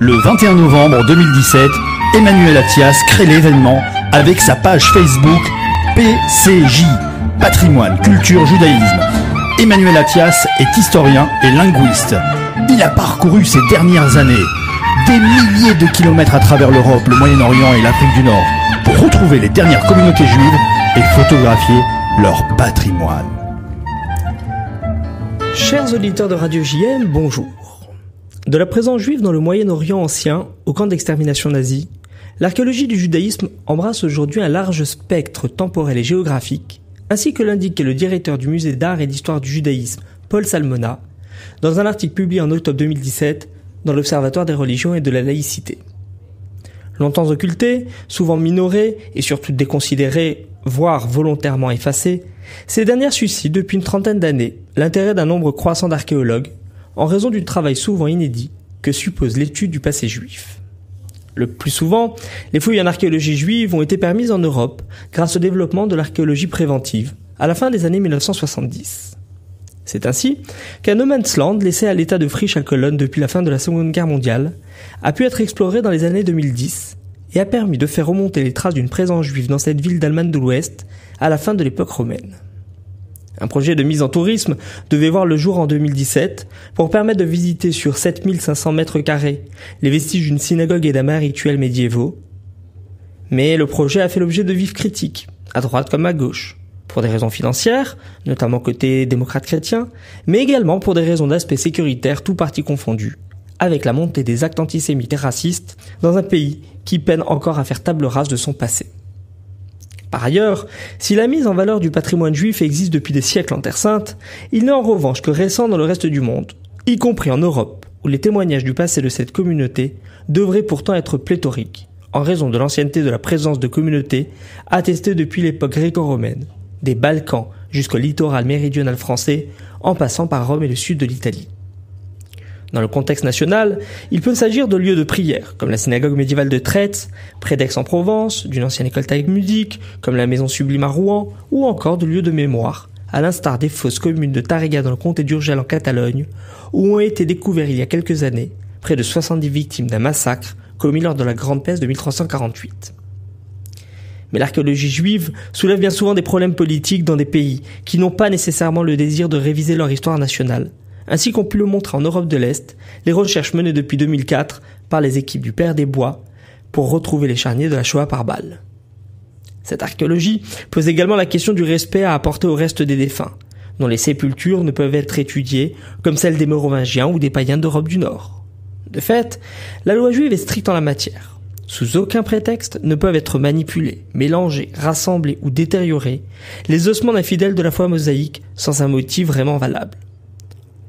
Le 21 novembre 2017, Emmanuel Attias crée l'événement avec sa page Facebook PCJ, Patrimoine, Culture, Judaïsme. Emmanuel Attias est historien et linguiste. Il a parcouru ces dernières années des milliers de kilomètres à travers l'Europe, le Moyen-Orient et l'Afrique du Nord pour retrouver les dernières communautés juives et photographier leur patrimoine. Chers auditeurs de Radio JM, bonjour. De la présence juive dans le Moyen-Orient ancien au camp d'extermination nazi, l'archéologie du judaïsme embrasse aujourd'hui un large spectre temporel et géographique, ainsi que l'indiquait le directeur du musée d'art et d'histoire du judaïsme, Paul Salmona, dans un article publié en octobre 2017 dans l'Observatoire des religions et de la laïcité. Longtemps occulté, souvent minoré et surtout déconsidéré, voire volontairement effacé, ces dernières suscitent depuis une trentaine d'années l'intérêt d'un nombre croissant d'archéologues en raison du travail souvent inédit que suppose l'étude du passé juif. Le plus souvent, les fouilles en archéologie juive ont été permises en Europe grâce au développement de l'archéologie préventive à la fin des années 1970. C'est ainsi qu'un no man's land laissé à l'état de friche à colonnes depuis la fin de la Seconde Guerre mondiale a pu être exploré dans les années 2010 et a permis de faire remonter les traces d'une présence juive dans cette ville d'Allemagne de l'Ouest à la fin de l'époque romaine. Un projet de mise en tourisme devait voir le jour en 2017 pour permettre de visiter sur 7500 mètres carrés les vestiges d'une synagogue et d'un rituels médiévaux. Mais le projet a fait l'objet de vives critiques, à droite comme à gauche, pour des raisons financières, notamment côté démocrate chrétien, mais également pour des raisons d'aspect sécuritaire tout parti confondu, avec la montée des actes antisémites et racistes dans un pays qui peine encore à faire table rase de son passé. Par ailleurs, si la mise en valeur du patrimoine juif existe depuis des siècles en Terre Sainte, il n'est en revanche que récent dans le reste du monde, y compris en Europe, où les témoignages du passé de cette communauté devraient pourtant être pléthoriques, en raison de l'ancienneté de la présence de communautés attestées depuis l'époque gréco-romaine, des Balkans jusqu'au littoral méridional français, en passant par Rome et le sud de l'Italie. Dans le contexte national, il peut s'agir de lieux de prière, comme la synagogue médiévale de Trètes, près d'Aix-en-Provence, d'une ancienne école talmudique, comme la maison Sublime à Rouen, ou encore de lieux de mémoire, à l'instar des fosses communes de Tàrrega dans le comté d'Urgell en Catalogne, où ont été découverts il y a quelques années près de 70 victimes d'un massacre commis lors de la Grande Peste de 1348. Mais l'archéologie juive soulève bien souvent des problèmes politiques dans des pays qui n'ont pas nécessairement le désir de réviser leur histoire nationale, ainsi qu'ont pu le montrer en Europe de l'Est les recherches menées depuis 2004 par les équipes du Père des Bois pour retrouver les charniers de la Shoah par balle. Cette archéologie pose également la question du respect à apporter au reste des défunts, dont les sépultures ne peuvent être étudiées comme celles des Mérovingiens ou des païens d'Europe du Nord. De fait, la loi juive est stricte en la matière. Sous aucun prétexte ne peuvent être manipulés, mélangés, rassemblés ou détériorés les ossements d'un fidèle de la foi mosaïque sans un motif vraiment valable.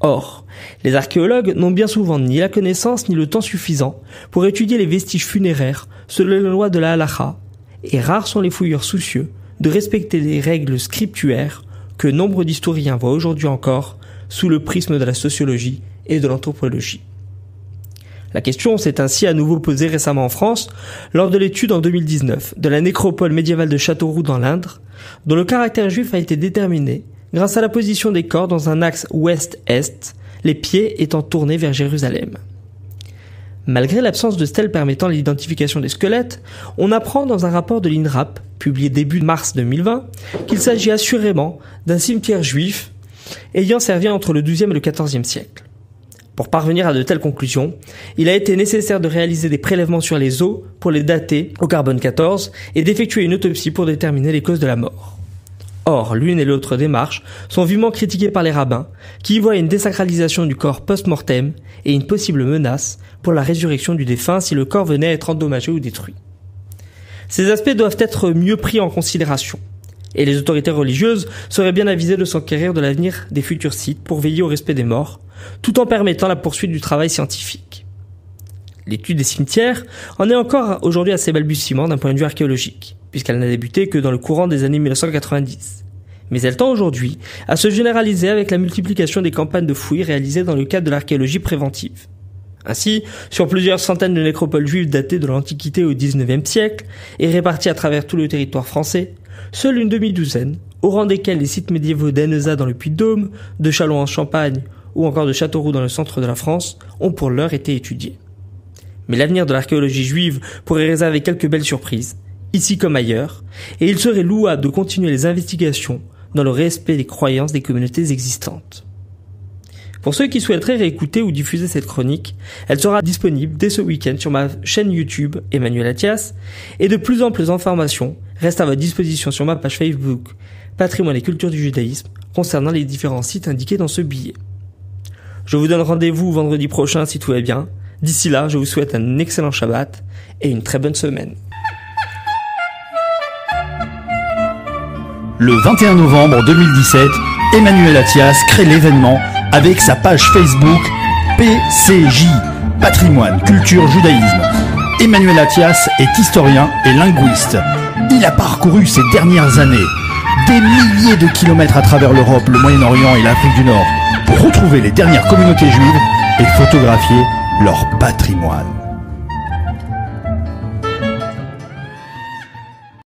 Or, les archéologues n'ont bien souvent ni la connaissance ni le temps suffisant pour étudier les vestiges funéraires selon les lois de la halakha, et rares sont les fouilleurs soucieux de respecter les règles scriptuaires que nombre d'historiens voient aujourd'hui encore sous le prisme de la sociologie et de l'anthropologie. La question s'est ainsi à nouveau posée récemment en France lors de l'étude en 2019 de la nécropole médiévale de Châteauroux dans l'Indre, dont le caractère juif a été déterminé grâce à la position des corps dans un axe ouest-est, les pieds étant tournés vers Jérusalem. Malgré l'absence de stèles permettant l'identification des squelettes, on apprend dans un rapport de l'INRAP, publié début mars 2020, qu'il s'agit assurément d'un cimetière juif ayant servi entre le XIIe et le XIVe siècle. Pour parvenir à de telles conclusions, il a été nécessaire de réaliser des prélèvements sur les os pour les dater au carbone 14 et d'effectuer une autopsie pour déterminer les causes de la mort. Or, l'une et l'autre démarche sont vivement critiquées par les rabbins, qui y voient une désacralisation du corps post-mortem et une possible menace pour la résurrection du défunt si le corps venait à être endommagé ou détruit. Ces aspects doivent être mieux pris en considération, et les autorités religieuses seraient bien avisées de s'enquérir de l'avenir des futurs sites pour veiller au respect des morts, tout en permettant la poursuite du travail scientifique. L'étude des cimetières en est encore aujourd'hui à ses balbutiements d'un point de vue archéologique, puisqu'elle n'a débuté que dans le courant des années 1990. Mais elle tend aujourd'hui à se généraliser avec la multiplication des campagnes de fouilles réalisées dans le cadre de l'archéologie préventive. Ainsi, sur plusieurs centaines de nécropoles juives datées de l'Antiquité au XIXe siècle et réparties à travers tout le territoire français, seule une demi-douzaine, au rang desquels les sites médiévaux d'Enneza dans le Puy-de-Dôme, de Châlons en Champagne ou encore de Châteauroux dans le centre de la France, ont pour l'heure été étudiés. Mais l'avenir de l'archéologie juive pourrait réserver quelques belles surprises, ici comme ailleurs, et il serait louable de continuer les investigations dans le respect des croyances des communautés existantes. Pour ceux qui souhaiteraient réécouter ou diffuser cette chronique, elle sera disponible dès ce week-end sur ma chaîne YouTube Emmanuel Athias, et de plus amples informations restent à votre disposition sur ma page Facebook Patrimoine et culture du judaïsme concernant les différents sites indiqués dans ce billet. Je vous donne rendez-vous vendredi prochain si tout va bien. D'ici là, je vous souhaite un excellent Shabbat et une très bonne semaine. Le 21 novembre 2017, Emmanuel Athias crée l'événement avec sa page Facebook PCJ, Patrimoine, Culture, Judaïsme. Emmanuel Athias est historien et linguiste. Il a parcouru ces dernières années des milliers de kilomètres à travers l'Europe, le Moyen-Orient et l'Afrique du Nord pour retrouver les dernières communautés juives et photographier leur patrimoine.